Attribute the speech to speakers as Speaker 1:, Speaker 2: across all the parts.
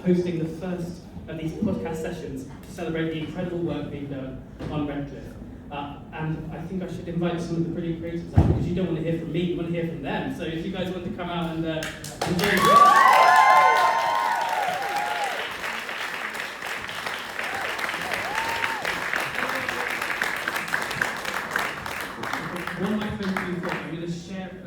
Speaker 1: hosting the first of these podcast sessions to celebrate the incredible work being done on Redcliffe. And I think I should invite some of the brilliant creatives out, because you don't want to hear from me, you want to hear from them. So if you guys want to come out and join what am I going to do for? I'm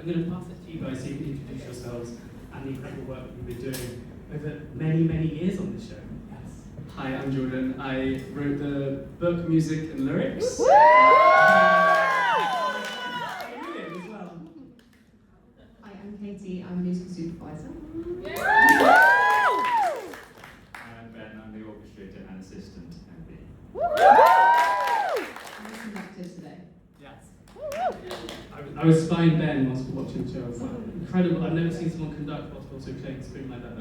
Speaker 1: going to pass it to you guys so you can introduce yourselves and the incredible work you've been doing over many, many years on this show. Yes.
Speaker 2: Hi, I'm Jordan. I wrote the book, music and lyrics.
Speaker 3: Hi, I'm Katie. I'm a musical supervisor.
Speaker 4: I'm Ben. I'm the orchestrator and assistant MD.
Speaker 3: I'm the conductor today.
Speaker 2: Yes.
Speaker 1: I was spying Ben whilst watching the show. It's incredible. I've never seen someone conduct whilst also playing the spoon like that.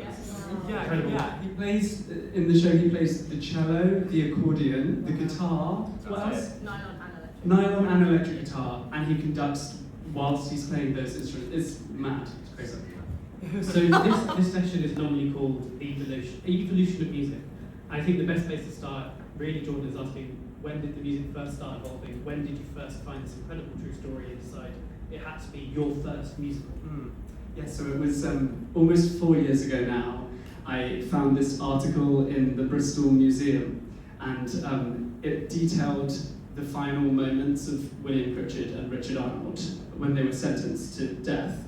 Speaker 1: Incredible.
Speaker 2: Yeah. He plays in the show. He plays the cello, the accordion, the guitar. What else? Nylon and electric guitar, and he conducts whilst he's playing those instruments. It's mad. It's crazy.
Speaker 1: So this session is normally called the evolution of music. I think the best place to start, really, Jordan, is asking, when did the music first start evolving? When did you first find this incredible true story and decide it had to be your first musical?
Speaker 2: Yeah, so it was almost 4 years ago now. I found this article in the Bristol Museum, and it detailed the final moments of William Pritchard and Richard Arnold when they were sentenced to death.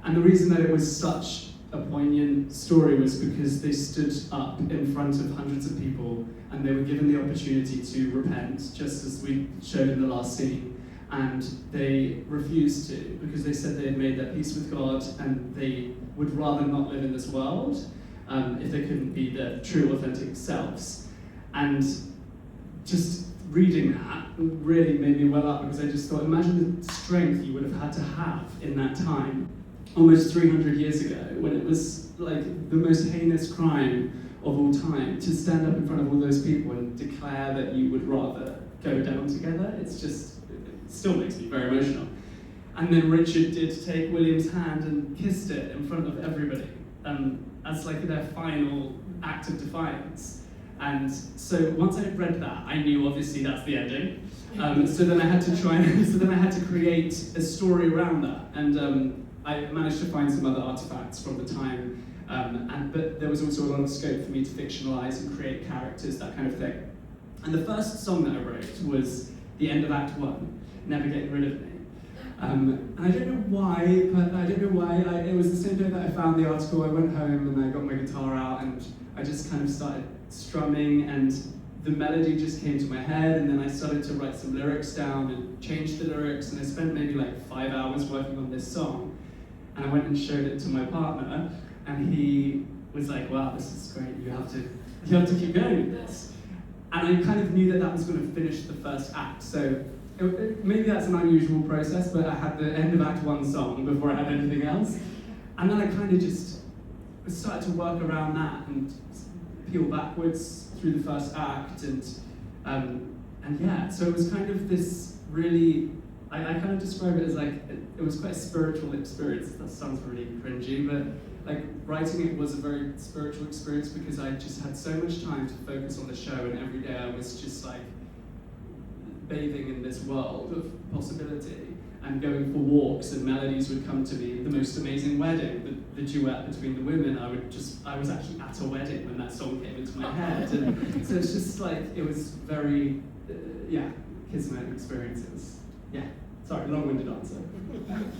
Speaker 2: And the reason that it was such a poignant story was because they stood up in front of hundreds of people and they were given the opportunity to repent, just as we showed in the last scene, and they refused to, because they said they had made their peace with God and they would rather not live in this world if they couldn't be their true, authentic selves. And just reading that really made me well up, because I just thought, imagine the strength you would have had to have in that time, almost 300 years ago, when it was like the most heinous crime of all time, to stand up in front of all those people and declare that you would rather go down together. It's just, it still makes me very emotional. And then Richard did take William's hand and kissed it in front of everybody, as like their final act of defiance. And so once I read that, I knew obviously that's the ending. So then I had to create a story around that. And I managed to find some other artifacts from the time, but there was also a lot of scope for me to fictionalize and create characters, that kind of thing. And the first song that I wrote was the end of Act 1, Never Getting Rid of Me. And I don't know why, it was the same day that I found the article. I went home and I got my guitar out and I just kind of started strumming, and the melody just came to my head, and then I started to write some lyrics down and change the lyrics, and I spent maybe like 5 hours working on this song. And I went and showed it to my partner, and he was like, wow, this is great, you have to keep going with this. And I kind of knew that that was going to finish the first act, so maybe that's an unusual process, but I had the end of Act 1 song before I had anything else. And then I kind of just started to work around that and peel backwards through the first act, and yeah, so it was kind of this really, I kind of describe it as like, it was quite a spiritual experience. That sounds really cringy, but like writing it was a very spiritual experience, because I just had so much time to focus on the show, and every day I was just like bathing in this world of possibility and going for walks, and melodies would come to me. The most amazing wedding, the duet between the women, I was actually at a wedding when that song came into my head. And so it's just like, it was very, kismet experiences. Yeah, sorry, long-winded answer.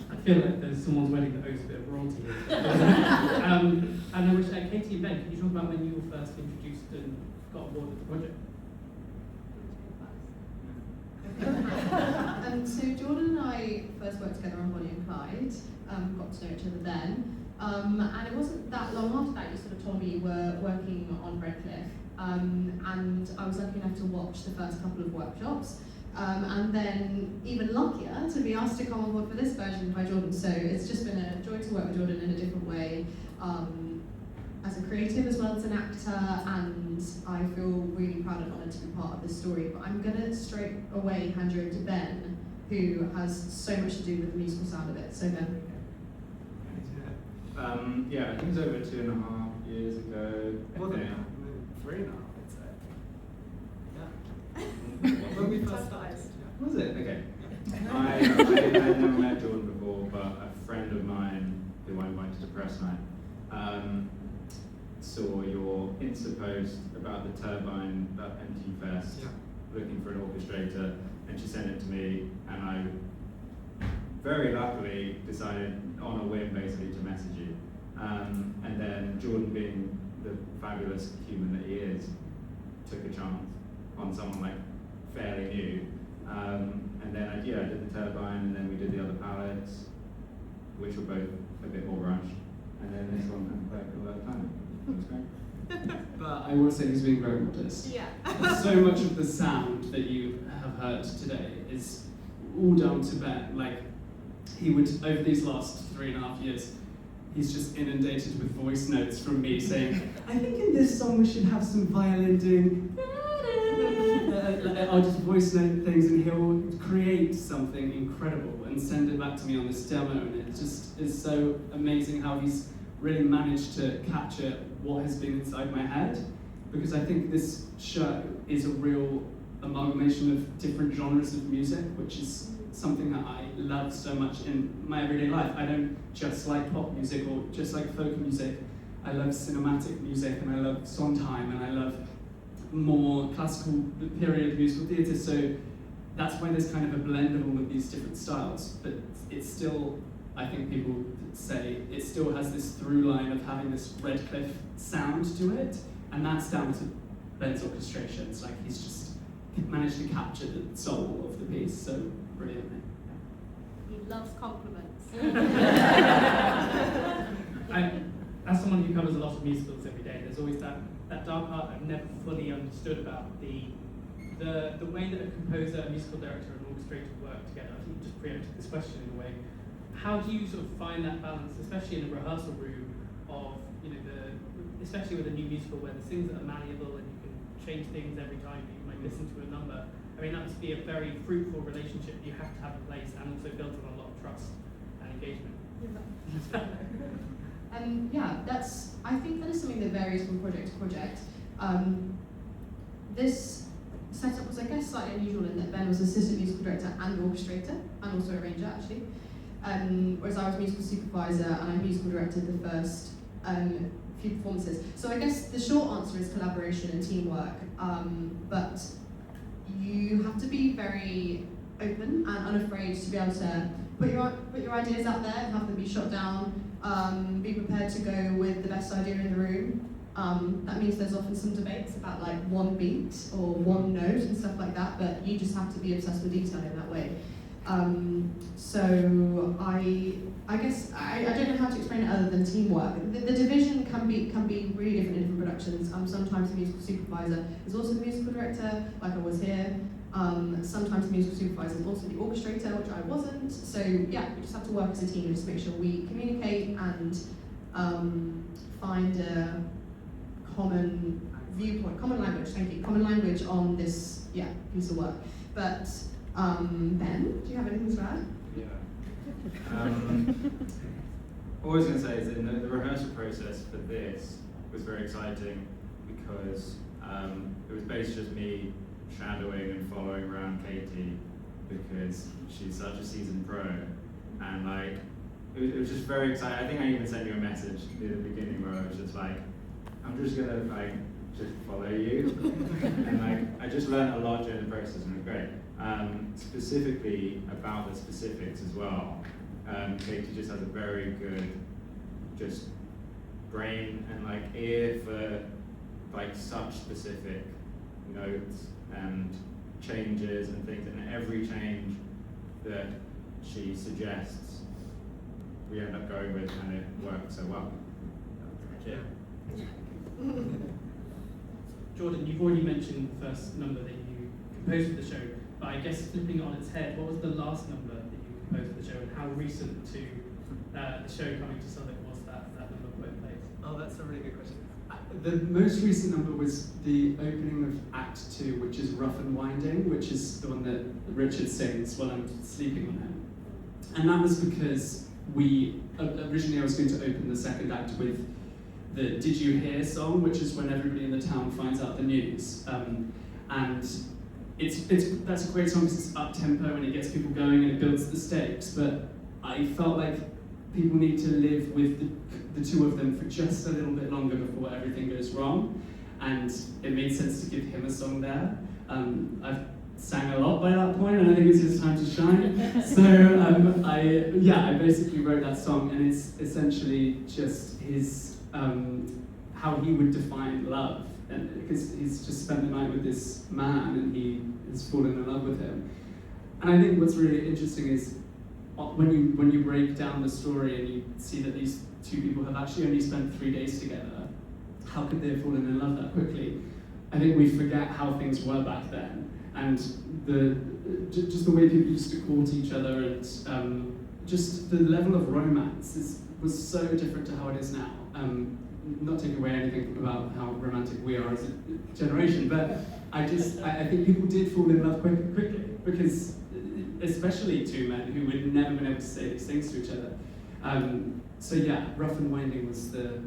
Speaker 1: I feel like there's someone's wedding that owes a bit of royalty. And I wish, Katie and Ben, can you talk about when you were first introduced and got on board with the project?
Speaker 3: So Jordan and I first worked together on Bonnie and Clyde, got to know each other then, and it wasn't that long after that you sort of told me you were working on Redcliffe, and I was lucky enough to watch the first couple of workshops, and then even luckier to be asked to come on board for this version by Jordan. So it's just been a joy to work with Jordan in a different way, as a creative as well as an actor, and I feel really proud and honoured to be part of this story. But I'm going to straight away hand you over to Ben, who has so much to do with the musical sound of it. So Ben.
Speaker 4: Yeah, I think it was over 2.5 years ago.
Speaker 5: More than that, maybe 3 now, I'd say. Yeah. When we first started. Yeah.
Speaker 4: Was it? Okay. I had never met Jordan before, but a friend of mine who I invited to press night saw your Insta post about the turbine at MT Fest, looking for an orchestrator, and she sent it to me, and I very luckily decided on a whim basically to message you. And then Jordan, being the fabulous human that he is, took a chance on someone like fairly new. And then I did the turbine, and then we did the other palettes, which were both a bit more rushed. And then this one happened back all that time. It was great.
Speaker 2: But I will say he's being very modest.
Speaker 3: Yeah.
Speaker 2: So much of the sound that you have heard today is all down to Ben. Like, he would, over these last 3.5 years, he's just inundated with voice notes from me saying, I think in this song we should have some violin doing, I'll just voice note things, and he'll create something incredible and send it back to me on this demo, and it just is so amazing how he's really managed to capture what has been inside my head, because I think this show is a real amalgamation of different genres of music, which is something that I love so much in my everyday life. I don't just like pop music or just like folk music. I love cinematic music, and I love Sondheim, and I love more classical period musical theatre, so that's why there's kind of a blend of all of these different styles, but it's still, I think people say, it still has this through line of having this Redcliffe sound to it, and that's down to Ben's orchestrations. Like, he's just managed to capture the soul of the piece so brilliantly.
Speaker 3: He loves compliments.
Speaker 1: As someone who covers a lot of musicals every day, there's always that dark part I've never fully understood about the way that a composer, a musical director, and an orchestrator work together. I think you just preempted this question in a way. How do you sort of find that balance, especially in a rehearsal room, of, you know, especially with a new musical where there's things that are malleable and you can change things every time you might listen to a number. I mean, that must be a very fruitful relationship you have to have in place, and also built on a lot of trust and engagement.
Speaker 3: I think that is something that varies from project to project. This setup was, I guess, slightly unusual in that Ben was assistant musical director and orchestrator, and also arranger, actually. Whereas I was musical supervisor, and I musical directed the first few performances. So I guess the short answer is collaboration and teamwork, but you have to be very open and unafraid to be able to put your ideas out there and have them be shot down. Be prepared to go with the best idea in the room. That means there's often some debates about like one beat or one note and stuff like that, but you just have to be obsessed with detail in that way. So I guess I don't know how to explain it other than teamwork. The division can be really different in different productions. Sometimes the musical supervisor is also the musical director, like I was here. Sometimes the musical supervisor is also the orchestrator, which I wasn't. So yeah, we just have to work as a team and just make sure we communicate and find a common viewpoint, common language. Thank you, common language on this piece of work. But Ben, do you have anything to add?
Speaker 4: Yeah. All I was going to say is that the rehearsal process for this was very exciting because it was basically just me shadowing and following around Katie because she's such a seasoned pro, and like it was just very exciting. I think I even sent you a message near the beginning where I was just like, I'm just gonna like just follow you, and like I just learned a lot during the process, and it was great. Specifically about the specifics as well. Katie just has a very good just brain and like ear for like such specific notes and changes and things, and every change that she suggests we end up going with, and it works so well.
Speaker 1: Yeah. Jordan, you've already mentioned the first number that you composed for the show, but I guess flipping it on its head, what was the last number that you composed for the show, and how recent to the show coming to Southwark was that number put in place?
Speaker 5: Oh, that's a really good question.
Speaker 2: The most recent number was the opening of Act 2, which is Rough and Winding, which is the one that Richard sings while I'm sleeping on him. And that was because originally I was going to open the second act with the Did You Hear song, which is when everybody in the town finds out the news. And that's a great song because it's up-tempo and it gets people going and it builds the stakes, but I felt like people need to live with the two of them for just a little bit longer before everything goes wrong, and it made sense to give him a song there. I've sang a lot by that point, and I think it's his time to shine. So I basically wrote that song, and it's essentially just his how he would define love, and because he's just spent the night with this man, and he has fallen in love with him. And I think what's really interesting is when you break down the story and you see that these two people have actually only spent 3 days together, how could they have fallen in love that quickly? I think we forget how things were back then, and just the way people used to court each other, and just the level of romance was so different to how it is now. Not taking away anything about how romantic we are as a generation, but I think people did fall in love quickly, because especially two men who would never been able to say these things to each other. So yeah, Rough and Winding was the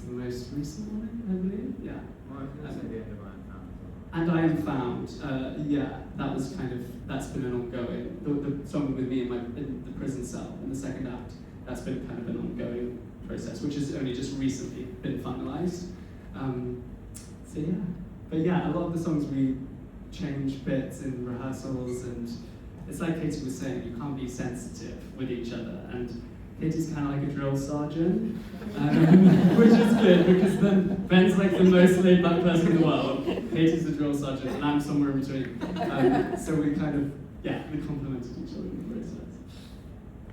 Speaker 2: most recent one, I believe. Yeah.
Speaker 4: Well, I was going to say the end of I Am Found.
Speaker 2: And I Am Found. Yeah, that was that's been an ongoing. The song with me in the prison cell in the second act. That's been kind of an ongoing process, which has only just recently been finalised. So yeah, but yeah, a lot of the songs we change bits in rehearsals, and it's like Katie was saying, you can't be sensitive with each other, and Katie's kind of like a drill sergeant, which is good, because then Ben's like the most laid-back person in the world, Katie's the drill sergeant, and I'm somewhere in between. So we kind of, we complemented each other in the process.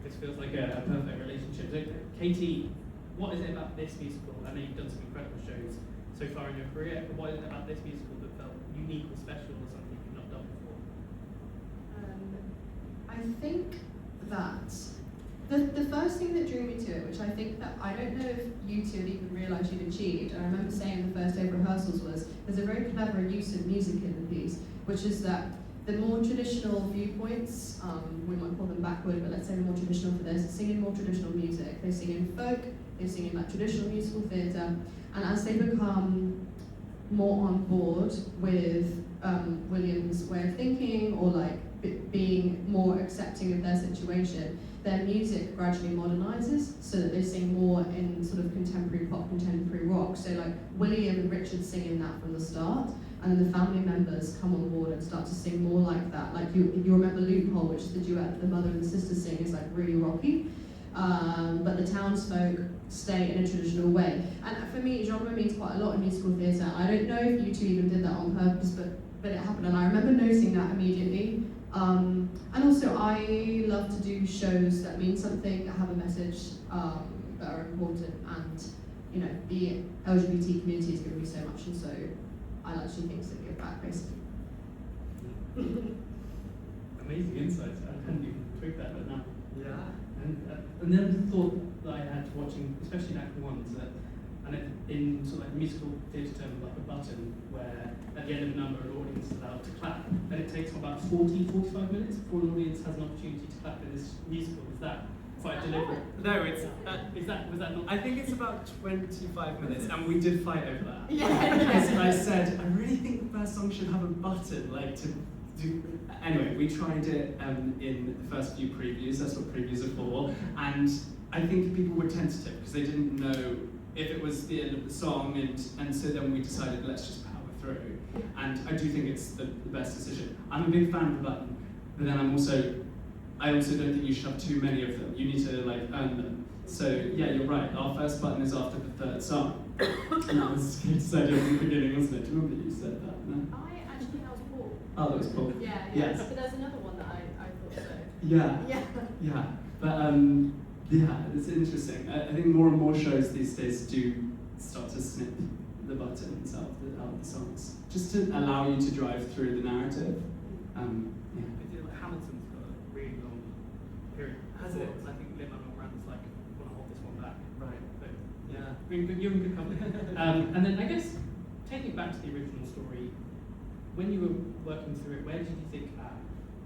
Speaker 1: This feels like a perfect relationship. So, Katie, what is it about this musical? I know you've done some incredible shows so far in your career, but what is it about this musical that felt unique or special or something you've not done before?
Speaker 3: I think that the first thing that drew me to it, which I think that I don't know if you two had even realised you'd achieved, and I remember saying the first day of rehearsals was, there's a very clever use of music in the piece, which is that the more traditional viewpoints, we might call them backward, but let's say the more traditional for this, sing in more traditional music. They sing in folk, they sing in like traditional musical theatre, and as they become more on board with William's way of thinking, or like being more accepting of their situation, their music gradually modernizes so that they sing more in sort of contemporary pop, contemporary rock. So like William and Richard sing in that from the start, and then the family members come on board and start to sing more like that. Like you remember Loophole, which is the duet the mother and the sister sing, is like really rocky. But the townsfolk stay in a traditional way. And for me, genre means quite a lot in musical theatre. I don't know if you two even did that on purpose, but it happened, and I remember noticing that immediately. And also, I love to do shows that mean something, that have a message, that are important, and you know, the LGBT community has given me so much, and so I like to do things that give back, basically.
Speaker 1: Amazing insights. I hadn't even tweaked that, but now.
Speaker 5: Yeah.
Speaker 1: And then the thought that I had watching, especially in Act 1, is that, and in sort of like musical theatre terms, like a button where at the end of a number an audience is allowed to clap, and it takes about 40-45 minutes before an audience has an opportunity to clap in this musical. Is that quite deliberate?
Speaker 5: No, it's.
Speaker 1: Was that not?
Speaker 5: I think it's about 25 minutes, and we did fight over that.
Speaker 2: Because I said, I really think the first song should have a button, like to do. Anyway, we tried it in the first few previews. That's what previews are for, and I think people were tentative because they didn't know if it was the end of the song, and so then we decided let's just power through. And I do think it's the best decision. I'm a big fan of the button, but then I also don't think you should have too many of them. You need to like earn them. So yeah, you're right. Our first button is after the third song. And that was said in the beginning, wasn't it? Do you remember you said that? No?
Speaker 6: I actually think that was Paul.
Speaker 2: Oh, that was Paul.
Speaker 6: Yeah.
Speaker 2: Yes.
Speaker 6: But there's another one that I thought so.
Speaker 2: Yeah. But yeah, it's interesting. I think more and more shows these days do start to snip the buttons out of the songs, just to allow you to drive through the narrative. Yeah.
Speaker 1: Hamilton's got a really long period.
Speaker 5: Has it?
Speaker 1: I think Lin-Manuel Miranda's like, want to hold this one back.
Speaker 5: Right.
Speaker 1: But
Speaker 5: Yeah.
Speaker 1: you're in good company. And then I guess, taking it back to the original story, when you were working through it, where did you think,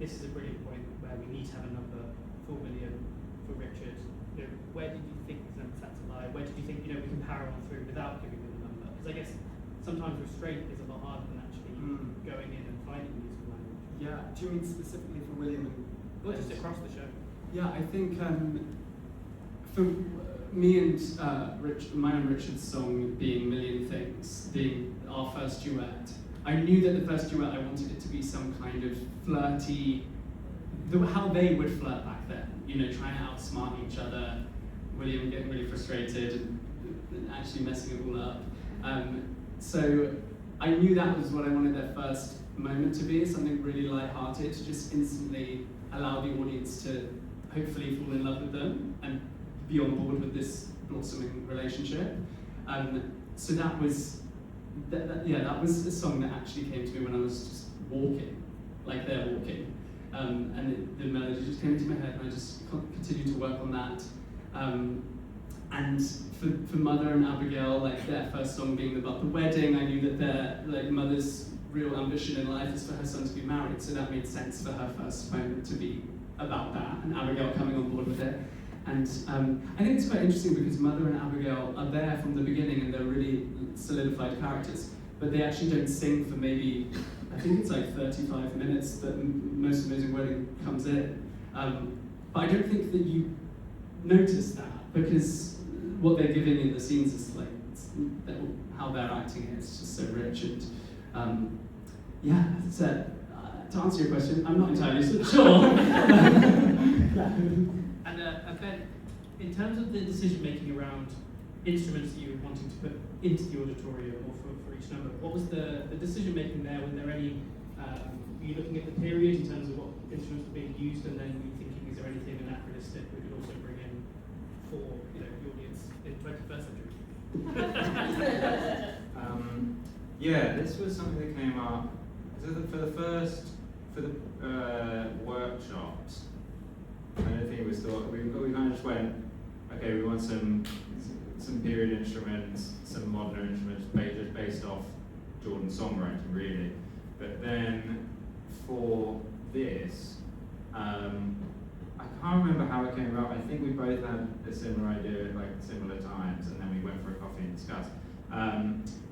Speaker 1: this is a brilliant point where we need to have a number for William, for Richard, where did you think these numbers had to lie? Where did you think, we can power on through without giving them a number? Because I guess sometimes restraint is a lot harder than actually going in and finding musical language.
Speaker 2: Yeah, do you mean specifically for William?
Speaker 1: Or just across the show.
Speaker 2: Yeah, I think for me and mine and Richard's song being Million Things, being our first duet, I knew that the first duet I wanted it to be some kind of flirty, how they would flirt back then, trying to outsmart each other, William getting really frustrated and actually messing it all up. So I knew that was what I wanted their first moment to be, something really light-hearted, to just instantly allow the audience to hopefully fall in love with them and be on board with this blossoming relationship. So that was a song that actually came to me when I was just walking, like they're walking. And the melody just came into my head and I just continued to work on that. And for Mother and Abigail, like their first song being about the wedding, I knew that their mother's real ambition in life is for her son to be married, so that made sense for her first moment to be about that, and Abigail coming on board with it. And I think it's quite interesting because Mother and Abigail are there from the beginning and they're really solidified characters, but they actually don't sing for maybe, I think it's like 35 minutes that Most Amazing Wedding comes in. But I don't think that you notice that, because what they're giving in the scenes is like, how they're acting is just so rich. And so to answer your question, I'm not entirely sure.
Speaker 1: And Ben, in terms of the decision making around instruments that you were wanting to put into the auditorium or for each number, what was the decision making there? Were there any, were you looking at the period in terms of what instruments were being used, and then were you thinking, is there anything anachronistic we could also bring in for the audience in 21st century?
Speaker 4: This was something that came up for the workshops. I don't think it was thought. We kind of just went, okay, we want some period instruments, some modern instruments, just based off Jordan's songwriting, really. But then for this, I can't remember how it came about. I think we both had a similar idea at similar times, and then we went for a coffee and discussed.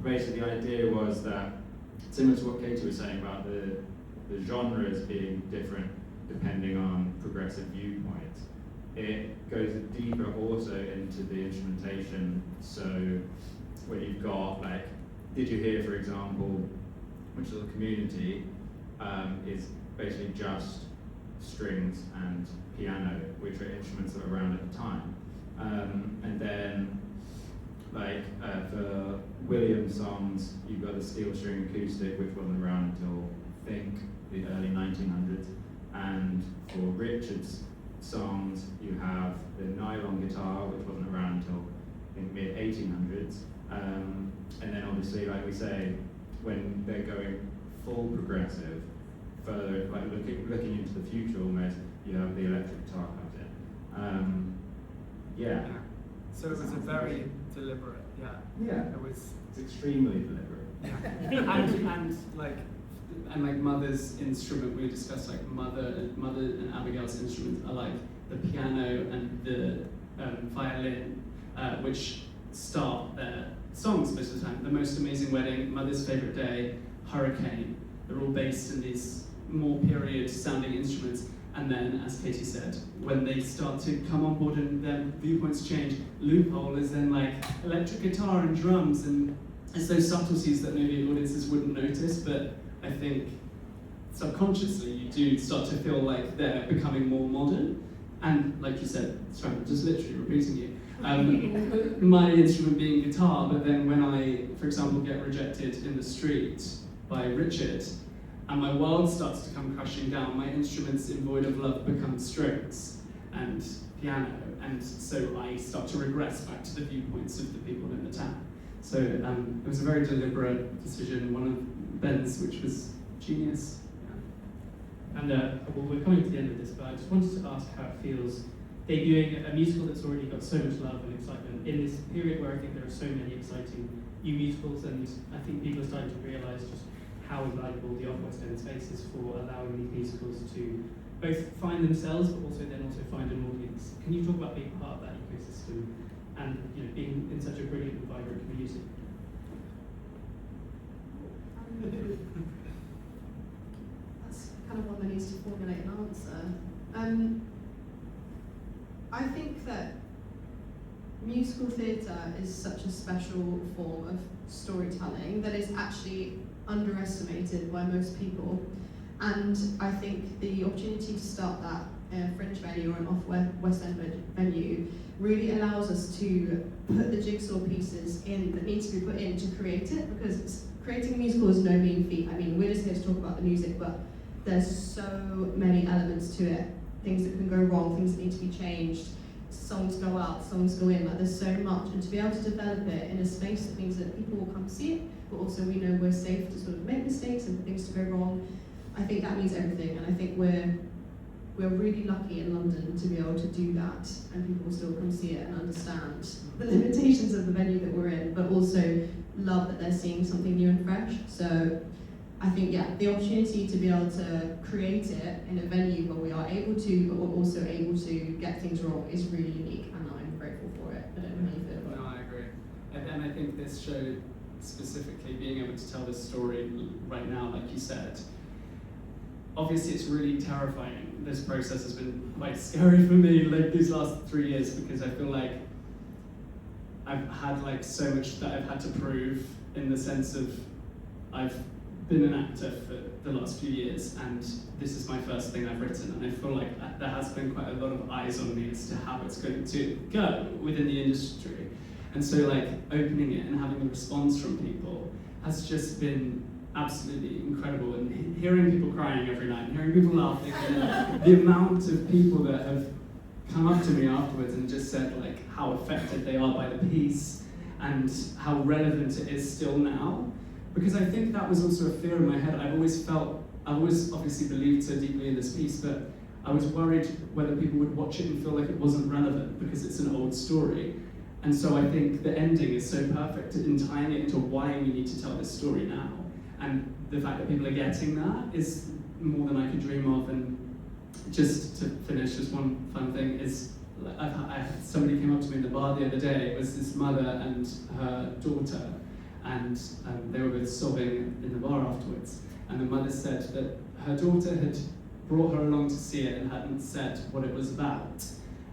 Speaker 4: Basically, the idea was that, similar to what Katie was saying about the genres being different depending on progressive viewpoint, it goes deeper also into the instrumentation. So when you've got, Did You Hear, for example, which is a community, is basically just strings and piano, which are instruments that were around at the time. And then, for Williams songs, you've got the steel string acoustic, which wasn't around until, I think, the early 1900s. And for Richard's songs, you have the nylon guitar, which wasn't around until, I think, mid-1800s. And then obviously, like we say, when they're going full progressive, further, looking into the future almost, you have the electric guitar comes in.
Speaker 5: So it was a very deliberate,
Speaker 4: It's extremely deliberate.
Speaker 2: and Mother's instrument, we discussed Mother and Abigail's instruments are like the piano and the violin, which start their songs most of the time. The Most Amazing Wedding, Mother's Favorite Day, Hurricane, they're all based in these more period sounding instruments. And then, as Katie said, when they start to come on board and their viewpoints change, Loophole is then electric guitar and drums, and it's those subtleties that maybe audiences wouldn't notice, but I think subconsciously you do start to feel like they're becoming more modern. And like you said, sorry, I'm just literally repeating you. My instrument being guitar, but then when I, for example, get rejected in the street by Richard, and my world starts to come crashing down, my instruments in Void of Love become strings and piano, and so I start to regress back to the viewpoints of the people in the town. So it was a very deliberate decision, one of Ben's, which was genius.
Speaker 1: And we're coming to the end of this, but I just wanted to ask how it feels debuting a musical that's already got so much love and excitement in this period where I think there are so many exciting new musicals, and I think people are starting to realise just how invaluable the Off West End space is for allowing these musicals to both find themselves, but also find an audience. Can you talk about being part of that ecosystem and being in such a brilliant and vibrant community?
Speaker 3: That's kind of one that needs to formulate an answer. I think that musical theatre is such a special form of storytelling that is actually underestimated by most people. And I think the opportunity to start that in a fringe venue or an off-West End venue really allows us to put the jigsaw pieces in that need to be put in to create it, because creating a musical is no mean feat. I mean, we're just here to talk about the music, but there's so many elements to it. Things that can go wrong, things that need to be changed, songs go out, songs go in, like there's so much. And to be able to develop it in a space that means that people will come see it, but also we know we're safe to sort of make mistakes and for things to go wrong, I think that means everything. And I think we're really lucky in London to be able to do that, and people will still come see it and understand the limitations of the venue that we're in, but also love that they're seeing something new and fresh. So I think, yeah, the opportunity to be able to create it in a venue where we are able to, but we're also able to get things wrong is really unique, and I'm grateful for it. I don't know how you feel about it.
Speaker 2: No, I agree. And I think this show, specifically being able to tell this story right now, like you said, obviously it's really terrifying. This process has been quite scary for me like these last 3 years, because I feel like I've had like so much that I've had to prove, in the sense of I've been an actor for the last few years, and this is my first thing I've written, and I feel like there has been quite a lot of eyes on me as to how it's going to go within the industry. And so like opening it and having a response from people has just been absolutely incredible, and hearing people crying every night, hearing people laughing, and the amount of people that have come up to me afterwards and just said like how affected they are by the piece and how relevant it is still now. Because I think that was also a fear in my head. I've always obviously believed so deeply in this piece, but I was worried whether people would watch it and feel like it wasn't relevant because it's an old story. And so I think the ending is so perfect in tying it into why we need to tell this story now. And the fact that people are getting that is more than I could dream of. And just to finish, just one fun thing is, somebody came up to me in the bar the other day. It was this mother and her daughter, and they were both sobbing in the bar afterwards. And the mother said that her daughter had brought her along to see it and hadn't said what it was about.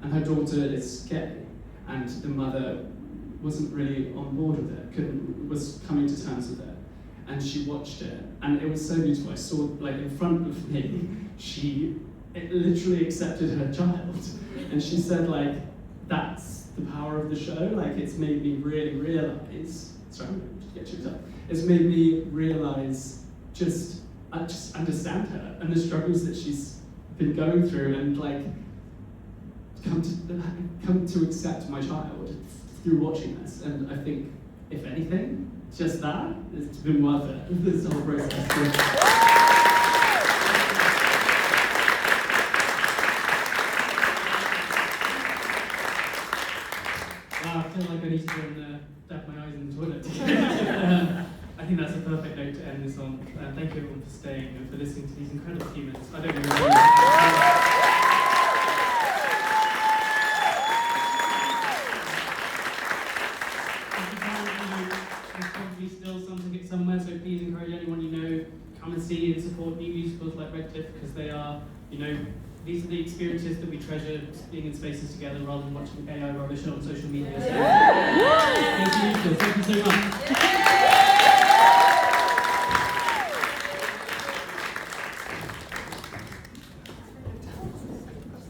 Speaker 2: And her daughter is gay, and the mother wasn't really on board with it, was coming to terms with it. And she watched it, and it was so beautiful. I saw, like, in front of me, it literally accepted her child. And she said, like, that's the power of the show. Like, it's made me really realize, sorry, I'm going to get choked up. It's made me realize I just understand her and the struggles that she's been going through, and like come to accept my child through watching this. And I think, if anything, just that, it's been worth it, this whole process.
Speaker 1: Wow, I feel like I need to go and dab my eyes in the toilet. I think that's a perfect note to end this on. Thank you everyone for staying and for listening to these incredible few minutes. I don't know there's probably still some tickets somewhere, so please encourage anyone you know, come and see and support new musicals like Redcliffe, because they are, these are the experiences that we treasure, being in spaces together rather than watching AI rubbish on social media. So, thank you so much.